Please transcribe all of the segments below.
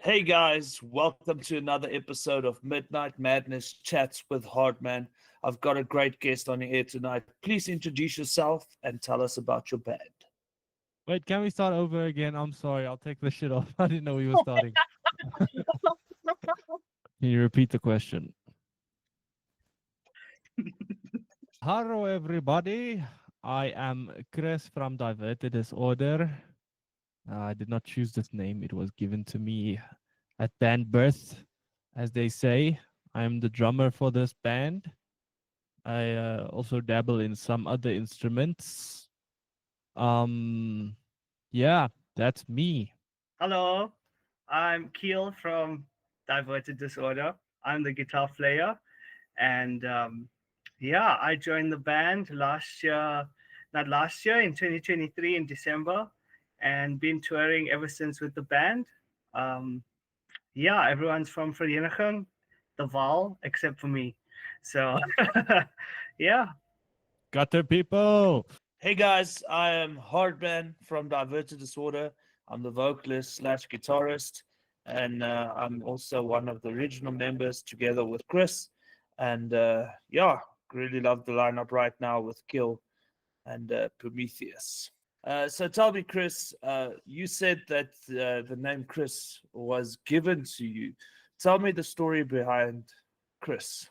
Hey guys, welcome to another episode of Midnight Madness Chats with Hardman. I've got a great guest on here tonight. Please introduce yourself and tell us about your band. Wait, can we start over again? I'm sorry. I'll take the shit off. I didn't know we were starting. Can you repeat the question? Hello, everybody. I am Chris from Diverted Disorder. I did not choose this name. It was given to me at band birth, as they say. I'm the drummer for this band. I also dabble in some other instruments. Yeah, that's me. Hello, I'm Kheel from Diverted Disorder. I'm the guitar player, and yeah, I joined the band not last year, in 2023 in December, and been touring ever since with the band. Um, yeah, everyone's from Vereniging, the Val, except for me. So, yeah. Gutter people. Hey guys, I am Hardman from Diverted Disorder. I'm the vocalist slash guitarist, and I'm also one of the original members together with Chris. And yeah, really love the lineup right now with Kheel and Prometheus. So tell me, Chris, you said that the name Chris was given to you. Tell me the story behind Chris.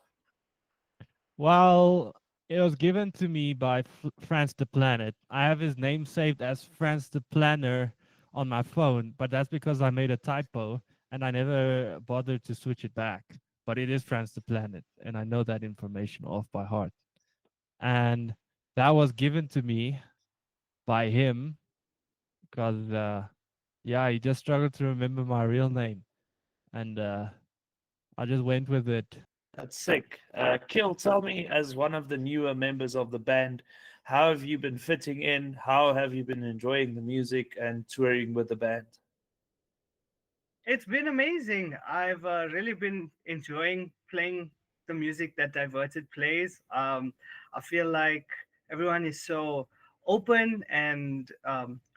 Well, it was given to me by France the Planet. I have his name saved as France the Planner on my phone, but that's because I made a typo and I never bothered to switch it back. But it is France the Planet, and I know that information off by heart. And that was given to me by him because, yeah, he just struggled to remember my real name. And I just went with it. That's sick. Kheel, tell me, as one of the newer members of the band, how have you been fitting in? How have you been enjoying the music and touring with the band? It's been amazing. I've really been enjoying playing the music that Diverted plays. I feel like everyone is so open and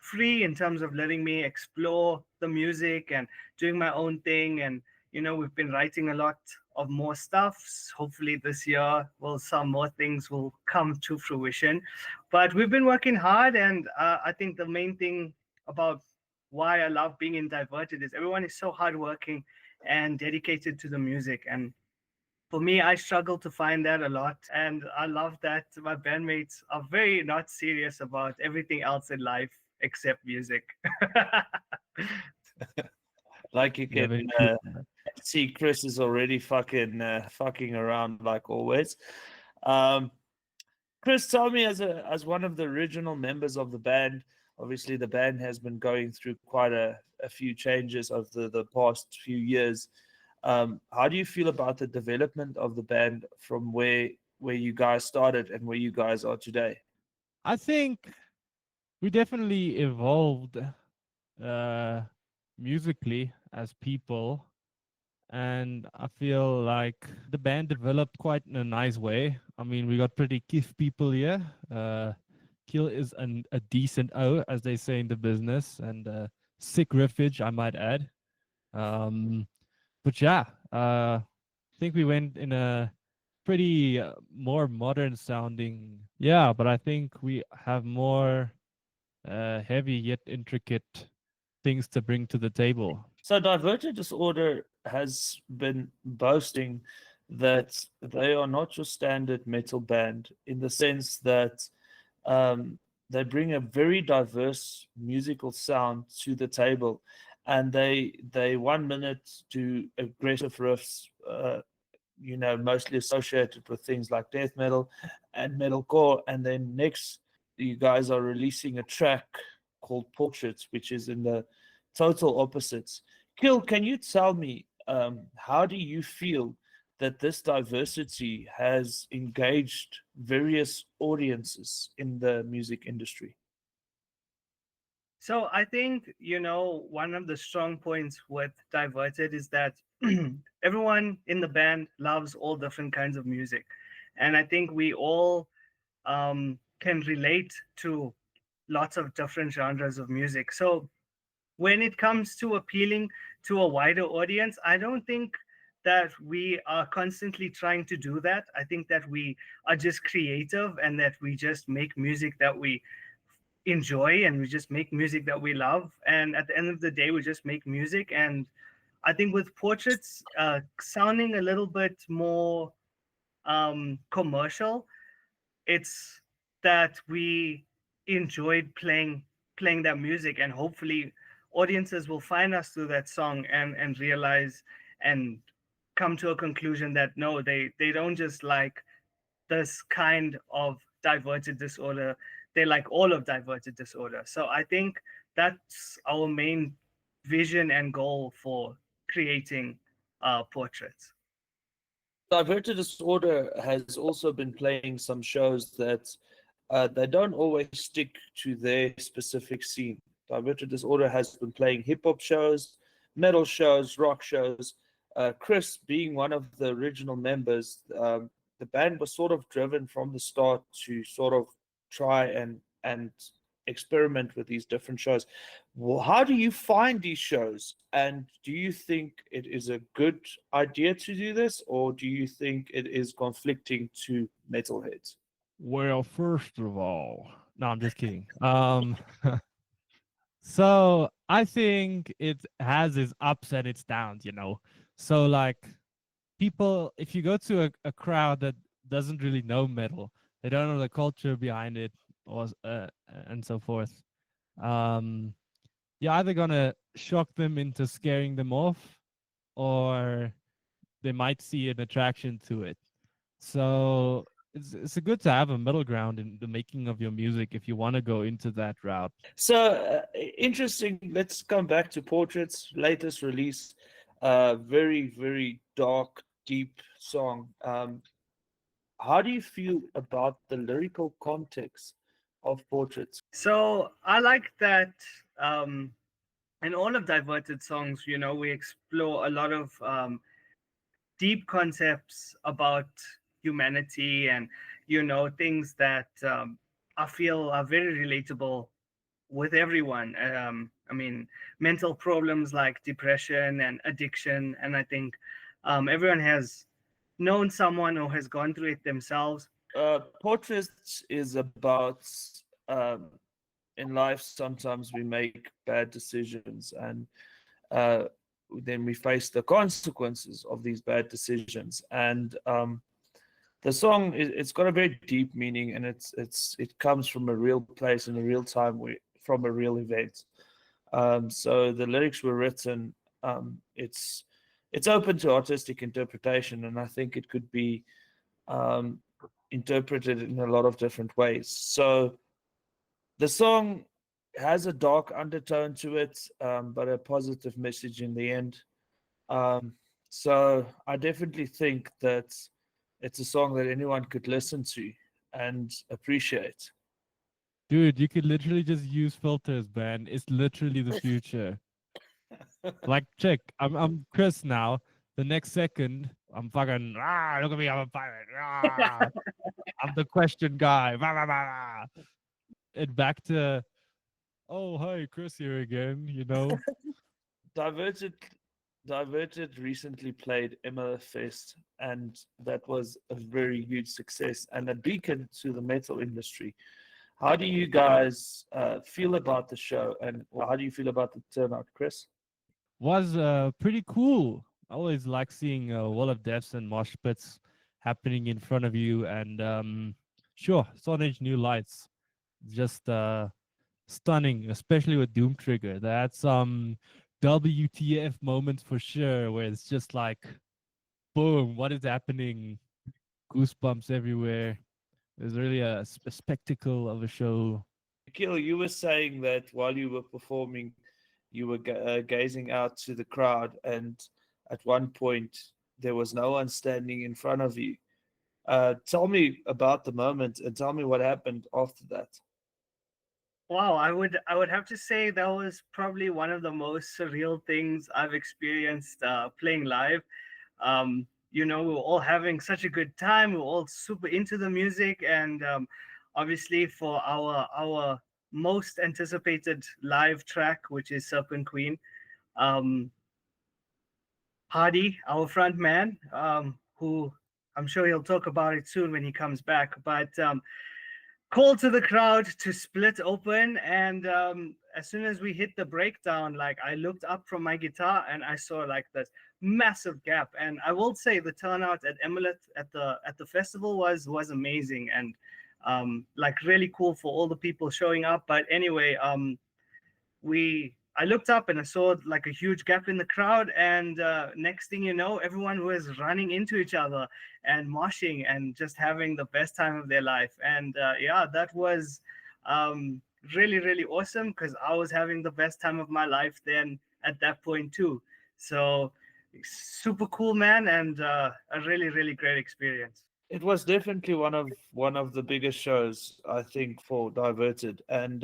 free in terms of letting me explore the music and doing my own thing. And we've been writing a lot of more stuff. Hopefully this year, well, some more things will come to fruition. But we've been working hard, and I think the main thing about why I love being in Diverted is everyone is so hardworking and dedicated to the music. And for me, I struggle to find that a lot. And I love that my bandmates are very not serious about everything else in life except music. Like you Yeah, can very true. see, Chris is already fucking around like always. Um, Chris, tell me, as one of the original members of the band, obviously the band has been going through quite a few changes over the past few years. How do you feel about the development of the band from where you guys started and where you guys are today? I think we definitely evolved uh, musically as people, and I feel like the band developed quite in a nice way. I mean, we got pretty kiff people here. Kill is a decent O, as they say in the business, and sick riffage, I might add. Um, but yeah, I think we went in a pretty more modern sounding. Yeah, but I think we have more heavy yet intricate things to bring to the table. So Diverted Disorder has been boasting that they are not your standard metal band in the sense that they bring a very diverse musical sound to the table, and they 1 minute do aggressive riffs, mostly associated with things like death metal and metalcore, and then next you guys are releasing a track called Portraits, which is in the total opposites. Kheel, can you tell me, how do you feel that this diversity has engaged various audiences in the music industry? So I think, one of the strong points with Diverted is that everyone in the band loves all different kinds of music. And I think we all can relate to lots of different genres of music. So when it comes to appealing to a wider audience. I don't think that we are constantly trying to do that. I think that we are just creative and that we just make music that we enjoy and we just make music that we love. And at the end of the day, we just make music. And I think with portraits sounding a little bit more commercial, it's that we enjoyed playing that music, and hopefully audiences will find us through that song and realize and come to a conclusion that no, they don't just like this kind of diverted disorder, they like all of diverted disorder. So I think that's our main vision and goal for creating portraits. Diverted Disorder has also been playing some shows that they don't always stick to their specific scene. Diverted Disorder has been playing hip hop shows, metal shows, rock shows. Chris, being one of the original members, the band was sort of driven from the start to sort of try and experiment with these different shows. Well, how do you find these shows? And do you think it is a good idea to do this, or do you think it is conflicting to metalheads? Well, first of all, no, I'm just kidding. So I think it has its ups and its downs, you know. So like people, if you go to a crowd that doesn't really know metal, they don't know the culture behind it, or and so forth. Um, you're either gonna shock them into scaring them off, or they might see an attraction to it. So it's good to have a middle ground in the making of your music if you want to go into that route. So interesting. Let's come back to Portraits' latest release. Very, very dark, deep song. How do you feel about the lyrical context of Portraits? So I like that in all of diverted songs, we explore a lot of deep concepts about humanity and things that I feel are very relatable with everyone. I mean, mental problems like depression and addiction, and I think everyone has known someone who has gone through it themselves. Portraits is about um, in life. Sometimes we make bad decisions, and uh, then we face the consequences of these bad decisions. And the song it's got a very deep meaning, and it comes from a real place in a real time, from a real event. So the lyrics were written. It's open to artistic interpretation, and I think it could be um, interpreted in a lot of different ways. So the song has a dark undertone to it, but a positive message in the end. Um, so I definitely think that it's a song that anyone could listen to and appreciate. Dude, you could literally just use filters, man. It's literally the future. Like, check, I'm Chris now. The next second, I'm fucking look at me, I'm a pirate. I'm the question guy. And back to oh hi, Chris here again, you know. Diverted Diverted recently played Emma Fest, and that was a very huge success and a beacon to the metal industry. How do you guys feel about the show, and how do you feel about the turnout, Chris? Was pretty cool. I always like seeing a wall of deaths and mosh pits happening in front of you, and sure, Sonic New Lights, just stunning, especially with Doom Trigger. That's some WTF moments for sure, where it's just like, boom, what is happening? Goosebumps everywhere. It was really a spectacle of a show. Kheel, you were saying that while you were performing, you were gazing out to the crowd, and at one point there was no one standing in front of you. Tell me about the moment, and tell me what happened after that. Wow, I would have to say that was probably one of the most surreal things I've experienced playing live. We were all having such a good time. We were all super into the music, and obviously for our most anticipated live track, which is Serpent Queen, um, Hardy, our front man, who I'm sure he'll talk about it soon when he comes back. But call to the crowd to split open, and as soon as we hit the breakdown, like I looked up from my guitar and I saw like this massive gap. And I will say the turnout at Emulet at the festival was amazing, and like really cool for all the people showing up. But anyway, we I looked up and I saw like a huge gap in the crowd, and next thing you know, everyone was running into each other and moshing and just having the best time of their life. And yeah, that was really really awesome because I was having the best time of my life then at that point too. So super cool, man, and a really really great experience. It was definitely one of the biggest shows, I think, for Diverted. And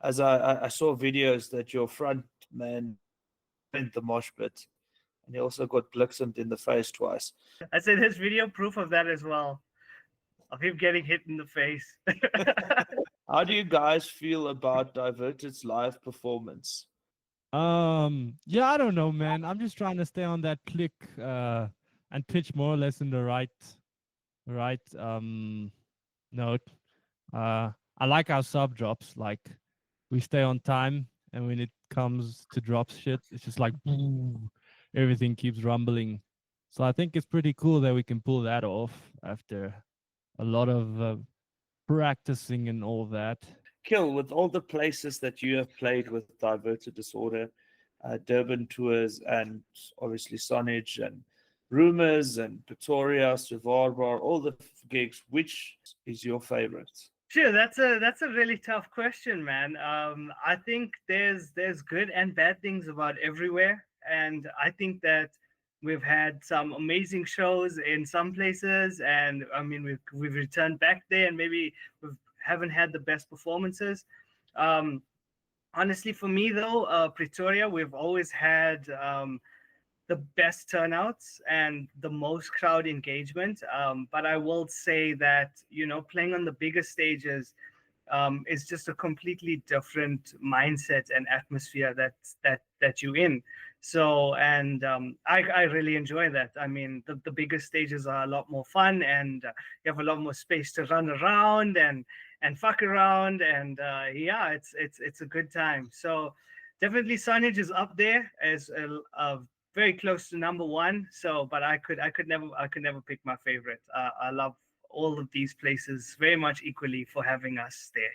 as I saw videos that your front man went the mosh pit, and he also got blixened in the face twice. I said there's video proof of that as well, of him getting hit in the face. How do you guys feel about Diverted's live performance? Yeah, I don't know, man. I'm just trying to stay on that click and pitch more or less in the right note. I like our sub drops. Like we stay on time, and when it comes to drop shit, it's just like boom, everything keeps rumbling. So I think it's pretty cool that we can pull that off after a lot of practicing and all that. Kheel, with all the places that you have played with Diverted Disorder, Durban tours, and obviously Sonnage and Rumors and Pretoria, Suvar Bar, all the gigs, which is your favorite? Sure, that's a really tough question, man. I think there's good and bad things about everywhere, and I think that we've had some amazing shows in some places, and I mean we've returned back there, and maybe we haven't had the best performances. Um, Honestly, for me though, Pretoria, we've always had the best turnouts and the most crowd engagement. But I will say that, you know, playing on the bigger stages is just a completely different mindset and atmosphere that you're in. So, and I really enjoy that. I mean, the bigger stages are a lot more fun, and you have a lot more space to run around and fuck around, and yeah, it's a good time. So, definitely, Sonnage is up there as a very close to number one. So, but I could never pick my favorite. I love all of these places very much equally for having us there.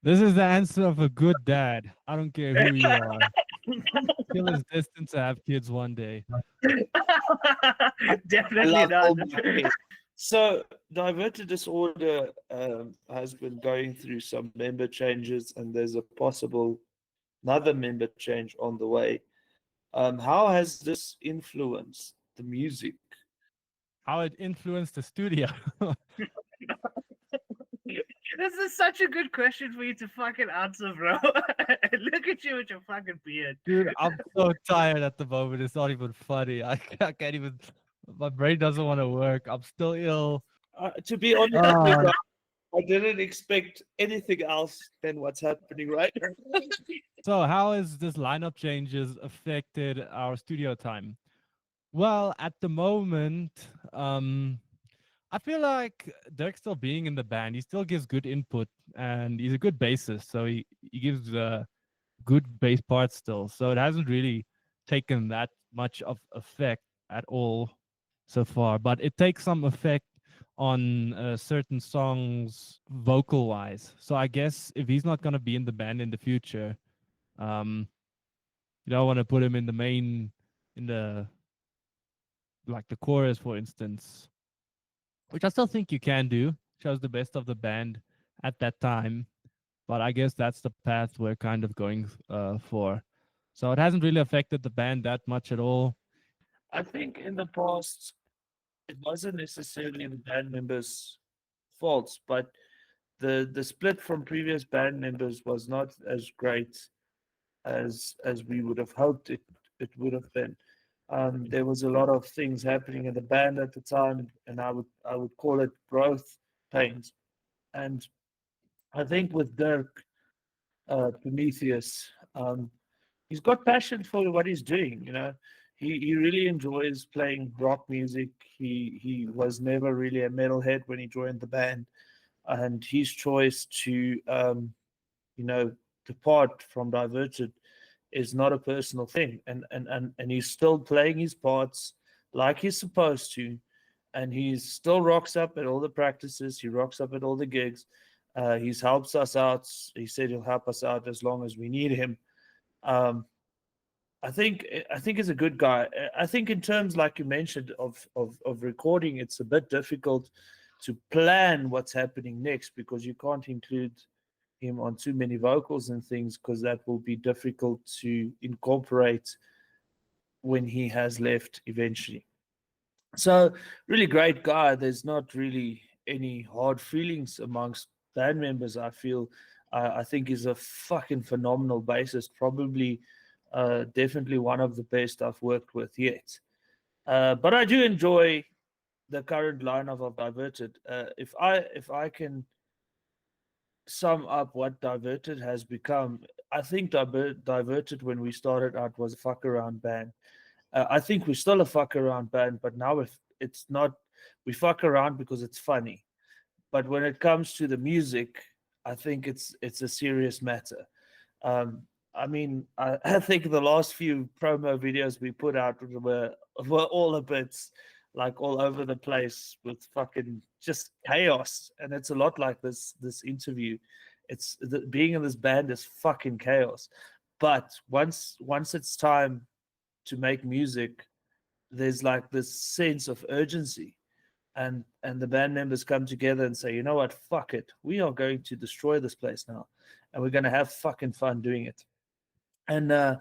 This is the answer of a good dad. I don't care who you are. Still is destined to have kids one day. I Definitely love not. all my kids. So, Diverted Disorder has been going through some member changes, and there's a possible another member change on the way. How has this influenced the music? How it influenced the studio. This is such a good question for you to fucking answer, bro. Look at you with your fucking beard. Dude, I'm so tired at the moment. It's not even funny. I can't even. My brain doesn't want to work. I'm still ill. To be honest, with you Uh, guys, I didn't expect anything else than what's happening right now. so, how has this lineup changes affected our studio time? Well, at the moment, I feel like Dirk still being in the band, he still gives good input, and he's a good bassist. So he gives good bass parts still. So it hasn't really taken that much of effect at all so far. But it takes some effect on certain songs vocal wise. So I guess if he's not gonna be in the band in the future, um, you don't want to put him in the main in the like the chorus, for instance, which I still think you can do. Shows the best of the band at that time. But I guess that's the path we're kind of going for. So it hasn't really affected the band that much at all. I think in the past, it wasn't necessarily the band members' faults, but the split from previous band members was not as great as we would have hoped it would have been. There was a lot of things happening in the band at the time, and I would call it growth pains. And I think with Dirk Prometheus, he's got passion for what he's doing. You know, he really enjoys playing rock music. He was never really a metalhead when he joined the band, and his choice to you know depart from Diverted is not a personal thing, and he's still playing his parts like he's supposed to, and he still rocks up at all the practices. He rocks up at all the gigs. He's helps us out. He said he'll help us out as long as we need him. Um, I think he's a good guy. I think in terms, like you mentioned, of recording, it's a bit difficult to plan what's happening next because you can't include him on too many vocals and things because that will be difficult to incorporate when he has left eventually. So really great guy. There's not really any hard feelings amongst band members. I feel. I think he's a fucking phenomenal bassist. Probably, definitely one of the best I've worked with yet. But I do enjoy the current lineup of Diverted. If I can sum up what Diverted has become, I think Diverted when we started out was a fuck around band. I think we're still a fuck around band, but now if it's not, we fuck around because it's funny. But when it comes to the music, I think it's a serious matter. Um, I mean, I think the last few promo videos we put out were all a bit like all over the place with fucking just chaos, and it's a lot like this interview. Being in this band is fucking chaos, but once it's time to make music, there's like this sense of urgency, and the band members come together and say, you know what, fuck it, we are going to destroy this place now, and we're going to have fucking fun doing it. And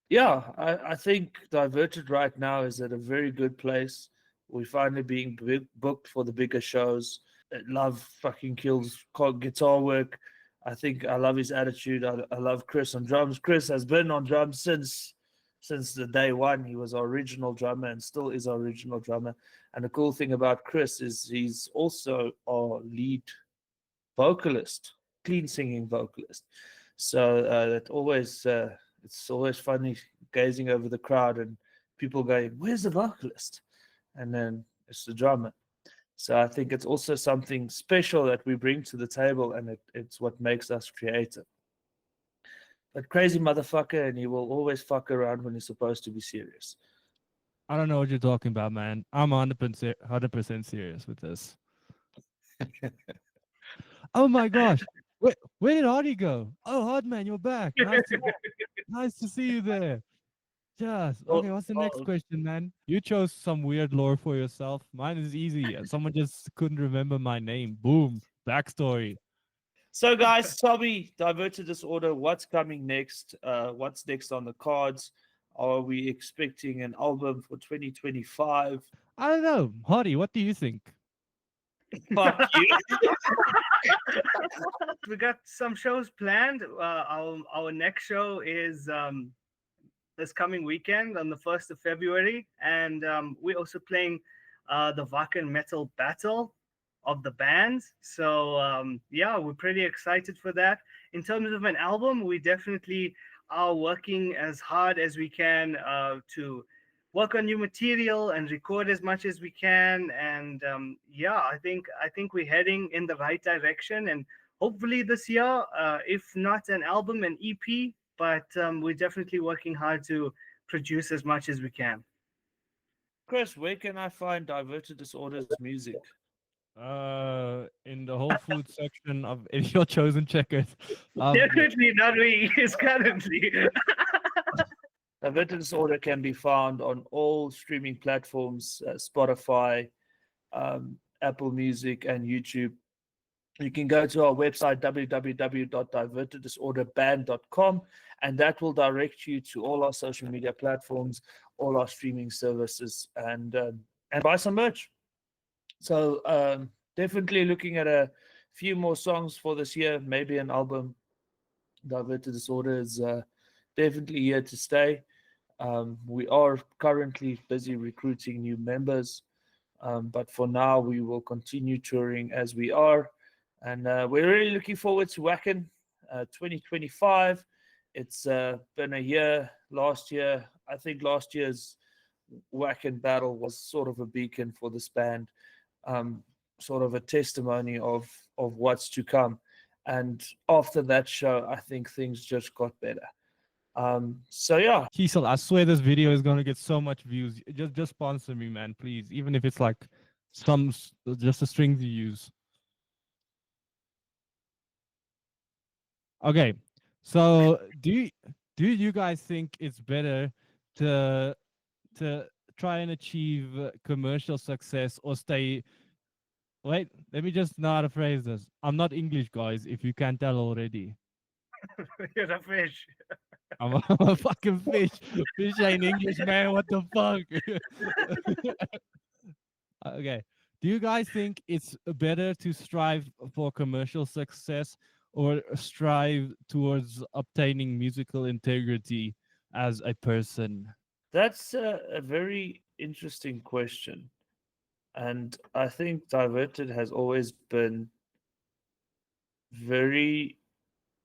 yeah, I think Diverted right now is at a very good place. We're finally being booked for the bigger shows. I love fucking Keel's guitar work. I think I love his attitude. I love Chris on drums. Chris has been on drums since the day one. He was our original drummer and still is our original drummer. And the cool thing about Chris is he's also our lead vocalist, clean singing vocalist. So that always it's always funny gazing over the crowd and people going, "Where's the vocalist?" And then it's the drummer. So I think it's also something special that we bring to the table, and it's what makes us creative. But crazy motherfucker, and he will always fuck around when he's supposed to be serious. I don't know what you're talking about, man. I'm 100% serious with this. Oh my gosh. Where did Hardy go? Oh, Hardman, you're back. Nice to see you there. Just okay. What's the next question, man? You chose some weird lore for yourself. Mine is easy. Someone just couldn't remember my name. Boom. Backstory. So, guys, tell me, Diverted Disorder, what's coming next? What's next on the cards? Are we expecting an album for 2025? I don't know. Hardy, what do you think? Fuck you. We got some shows planned. Our next show is this coming weekend on the 1st of February. And we're also playing the Wacken Metal Battle of the bands. So, yeah, we're pretty excited for that. In terms of an album, we definitely are working as hard as we can to work on new material and record as much as we can. And yeah, I think we're heading in the right direction. And hopefully this year, if not an album, an EP, but we're definitely working hard to produce as much as we can. Chris, where can I find Diverted Disorder's music? In the Whole Food section of your chosen checkers. Definitely not we is currently. Diverted Disorder can be found on all streaming platforms, Spotify, Apple Music, and YouTube. You can go to our website, www.diverteddisorderband.com, and that will direct you to all our social media platforms, all our streaming services, and buy some merch. So definitely looking at a few more songs for this year, maybe an album. Diverted Disorder is definitely here to stay. We are currently busy recruiting new members, but for now we will continue touring as we are. And we're really looking forward to Wacken 2025. It's been a year. Last year, I think last year's Whack and Battle was sort of a beacon for this band, um, sort of a testimony of what's to come. And after that show, I think things just got better. So yeah, Kiesel, I swear this video is gonna get so much views. Just sponsor me, man, please. Even if it's like just the strings you use. Okay, so do you guys think it's better to to try and achieve commercial success or stay? Wait, let me just know how to phrase this. I'm not English, guys. If you can't tell already, You're a fish. I'm a fucking fish. Fish ain't English, man. What the fuck? Okay. Do you guys think it's better to strive for commercial success or strive towards obtaining musical integrity as a person? that's a very interesting question. And I think Diverted has always been very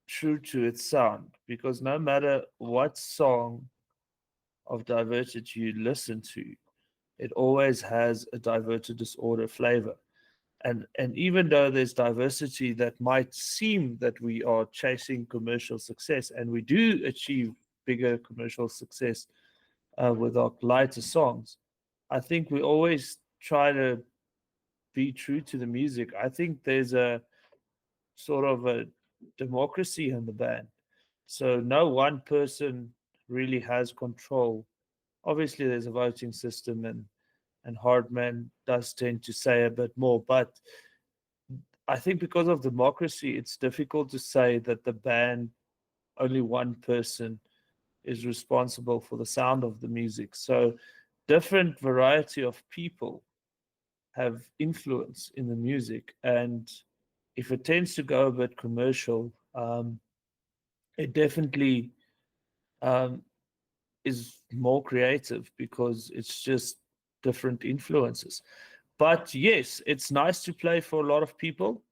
true to its sound because no matter what song of Diverted you listen to, it always has a Diverted Disorder flavor. And even though there's diversity that might seem that we are chasing commercial success, and we do achieve bigger commercial success with our lighter songs, I think we always try to be true to the music. I think there's a sort of a democracy in the band. So no one person really has control. Obviously, there's a voting system, and Hardman does tend to say a bit more. But I think because of democracy, it's difficult to say that the band, only one person is responsible for the sound of the music. So different variety of people have influence in the music. And if it tends to go a bit commercial, it definitely um, is more creative because it's just different influences. But yes, it's nice to play for a lot of people.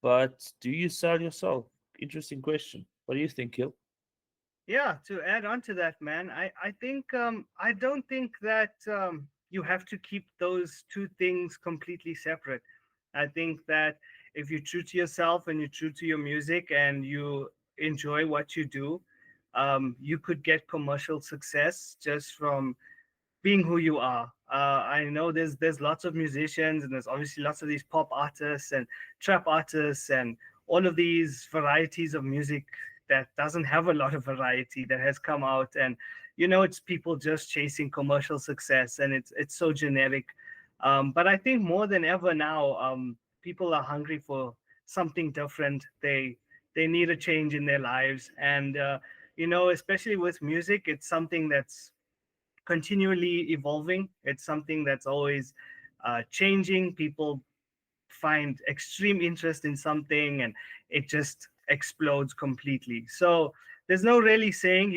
But do you sell yourself? Interesting question. What do you think, Kheel? Yeah, to add on to that, man, I think I don't think that you have to keep those two things completely separate. I think that if you're true to yourself and you're true to your music and you enjoy what you do, you could get commercial success just from being who you are. I know there's lots of musicians and there's obviously lots of these pop artists and trap artists and all of these varieties of music that doesn't have a lot of variety that has come out, and it's people just chasing commercial success, and it's so generic. But I think more than ever now, people are hungry for something different. They need a change in their lives, and especially with music, it's something that's continually evolving. It's something that's always changing. People find extreme interest in something and it just explodes completely. So there's no really saying,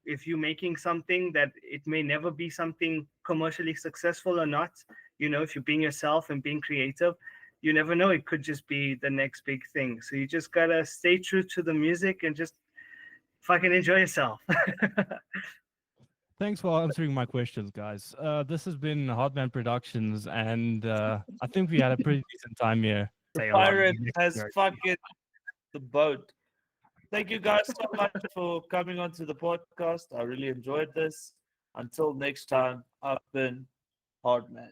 if you're making something that it may never be something commercially successful or not. If you're being yourself and being creative, you never know. It could just be the next big thing. So you just gotta stay true to the music and just fucking enjoy yourself. Thanks for answering my questions, guys. This has been Hardman Productions, and I think we had a pretty decent time here. The Say a lot. pirate has fucking the boat. Thank you guys so much for coming onto the podcast. I really enjoyed this. Until next time, I've been Hardman.